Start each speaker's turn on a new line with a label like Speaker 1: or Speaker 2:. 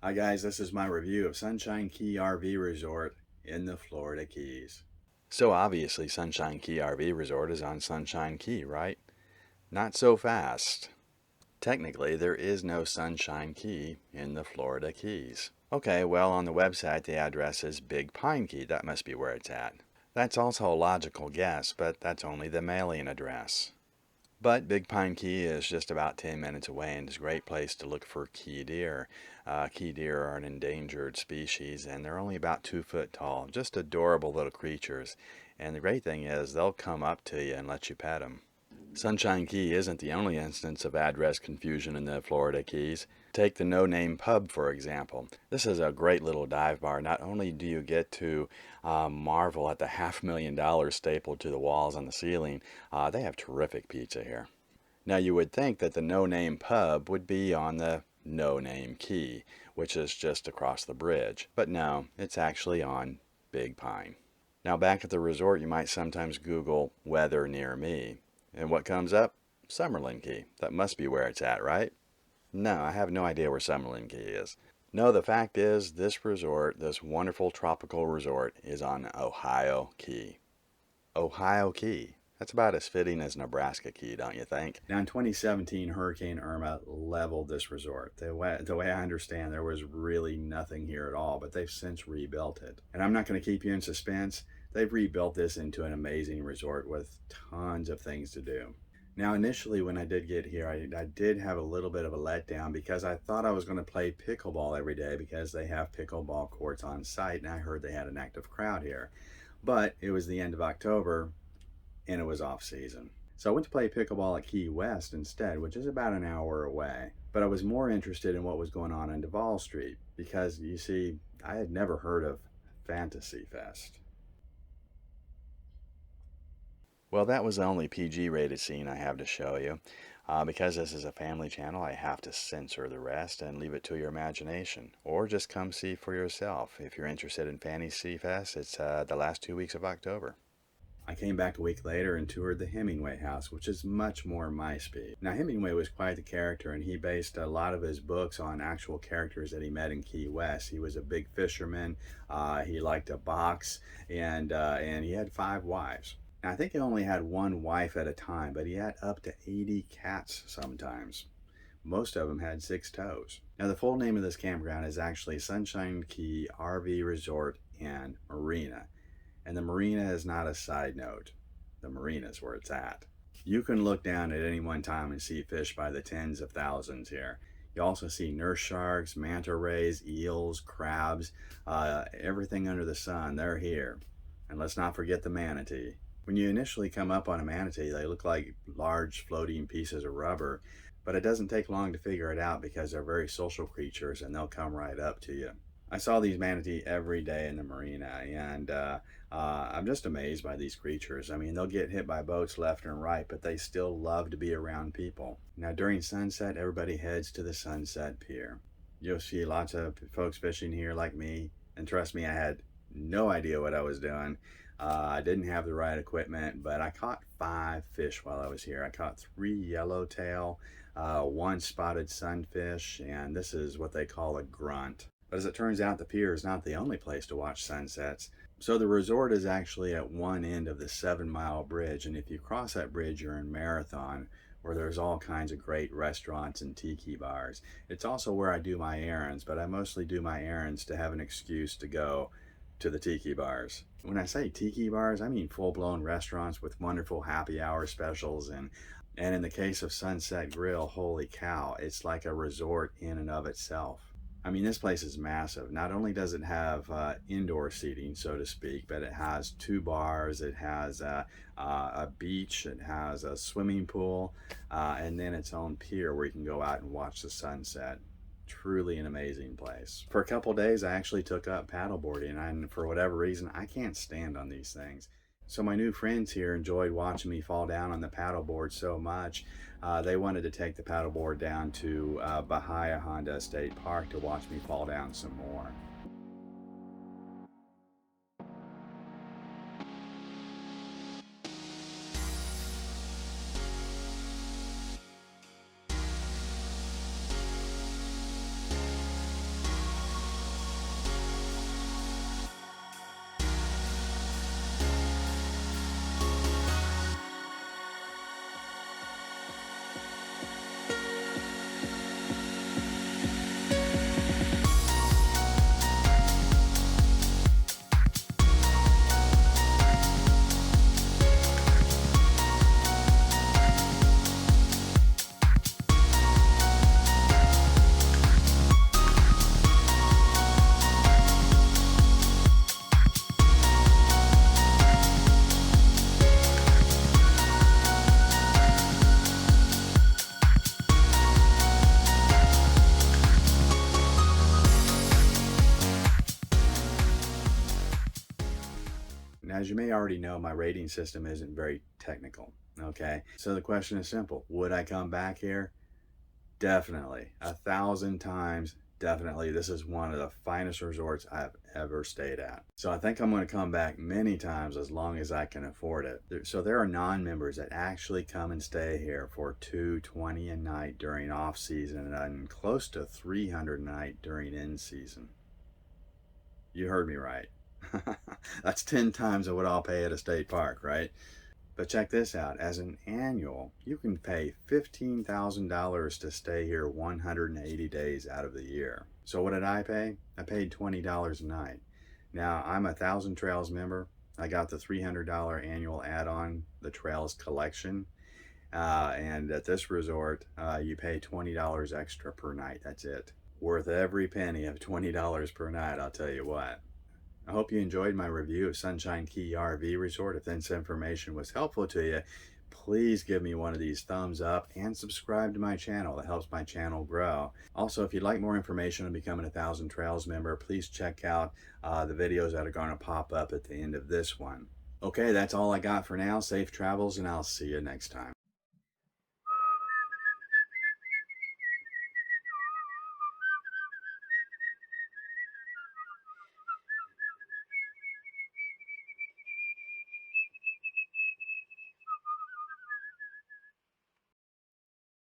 Speaker 1: Hi guys, this is my review of Sunshine Key RV Resort in the Florida Keys. So obviously Sunshine Key RV Resort is on Sunshine Key, right? Not so fast. Technically, there is no Sunshine Key in the Florida Keys. Okay, well on the website the address is Big Pine Key. That must be where it's at. That's also a logical guess, but that's only the mailing address. But Big Pine Key is just about 10 minutes away and is a great place to look for key deer. Key deer are an endangered species and they're only about 2 foot tall. Just adorable little creatures. And the great thing is they'll come up to you and let you pet them. Sunshine Key isn't the only instance of address confusion in the Florida Keys. Take the No Name Pub, for example. This is a great little dive bar. Not only do you get to marvel at the $500,000 stapled to the walls and the ceiling, they have terrific pizza here. Now, you would think that the No Name Pub would be on the No Name Key, which is just across the bridge. But no, it's actually on Big Pine. Now, back at the resort, you might sometimes Google weather near me. And what comes up? Summerlin Key. That must be where it's at, right? No, I have no idea where Summerlin Key is. No, the fact is, this resort, this wonderful tropical resort, is on Ohio Key. Ohio Key. That's about as fitting as Nebraska Key, don't you think? Now, in 2017, Hurricane Irma leveled this resort. The way I understand, there was really nothing here at all, but they've since rebuilt it. And I'm not going to keep you in suspense. They've rebuilt this into an amazing resort with tons of things to do. Now, initially, when I did get here, I did have a little bit of a letdown because I thought I was going to play pickleball every day because they have pickleball courts on site, and I heard they had an active crowd here. But it was the end of October, and it was off season. So I went to play pickleball at Key West instead, which is about an hour away. But I was more interested in what was going on Duval Street because, you see, I had never heard of Fantasy Fest. Well, that was the only PG rated scene I have to show you. Because this is a family channel, I have to censor the rest and leave it to your imagination. Or just come see for yourself. If you're interested in Fantasy Fest, it's the last 2 weeks of October. I came back a week later and toured the Hemingway House, which is much more my speed. Now, Hemingway was quite the character, and he based a lot of his books on actual characters that he met in Key West. He was a big fisherman, he liked to box, and he had 5 wives. Now, I think he only had one wife at a time, but he had up to 80 cats sometimes. Most of them had 6 toes. Now, the full name of this campground is actually Sunshine Key RV Resort and Marina. And the marina is not a side note. The marina is where it's at. You can look down at any one time and see fish by the tens of thousands here. You also see nurse sharks, manta rays, eels, crabs, everything under the sun. They're here. And let's not forget the manatee. When you initially come up on a manatee, they look like large floating pieces of rubber, but it doesn't take long to figure it out because they're very social creatures and they'll come right up to you. I saw these manatee every day in the marina, and I'm just amazed by these creatures. I mean, they'll get hit by boats left and right, but they still love to be around people. Now, during sunset, everybody heads to the Sunset Pier. You'll see lots of folks fishing here like me, and trust me, I had no idea what I was doing. I didn't have the right equipment, but I caught 5 fish while I was here. I caught 3 yellowtail, 1 spotted sunfish, and this is what they call a grunt. But as it turns out, the pier is not the only place to watch sunsets. So the resort is actually at one end of the 7 Mile Bridge, and if you cross that bridge, you're in Marathon, where there's all kinds of great restaurants and tiki bars. It's also where I do my errands, but I mostly do my errands to have an excuse to go to the tiki bars. When I say tiki bars, I mean full-blown restaurants with wonderful happy hour specials, and in the case of Sunset Grill, holy cow, it's like a resort in and of itself. I mean, this place is massive. Not only does it have indoor seating, so to speak, but it has 2 bars, it has a beach, it has a swimming pool, and then its own pier where you can go out and watch the sunset. Truly an amazing place. For a couple days, I actually took up paddleboarding, and for whatever reason, I can't stand on these things. So my new friends here enjoyed watching me fall down on the paddleboard so much, they wanted to take the paddleboard down to Bahia Honda State Park to watch me fall down some more. as you may already know, my rating system isn't very technical. Okay, so the question is simple: would I come back here? Definitely, 1,000 times. Definitely, this is one of the finest resorts I've ever stayed at. So I think I'm going to come back many times as long as I can afford it. So there are non-members that actually come and stay here for $220 a night during off season and close to $300 a night during in season. You heard me right. That's 10 times of what I'll pay at a state park, right? But check this out. As an annual, you can pay $15,000 to stay here 180 days out of the year. So what did I pay? I paid $20 a night. Now, I'm a Thousand Trails member. I got the $300 annual add-on, the Trails Collection. And at this resort, you pay $20 extra per night. That's it. Worth every penny of $20 per night, I'll tell you what. I hope you enjoyed my review of Sunshine Key RV Resort. If this information was helpful to you, please give me one of these thumbs up and subscribe to my channel. That helps my channel grow. Also, if you'd like more information on becoming a Thousand Trails member, please check out the videos that are going to pop up at the end of this one. Okay, that's all I got for now. Safe travels, and I'll see you next time.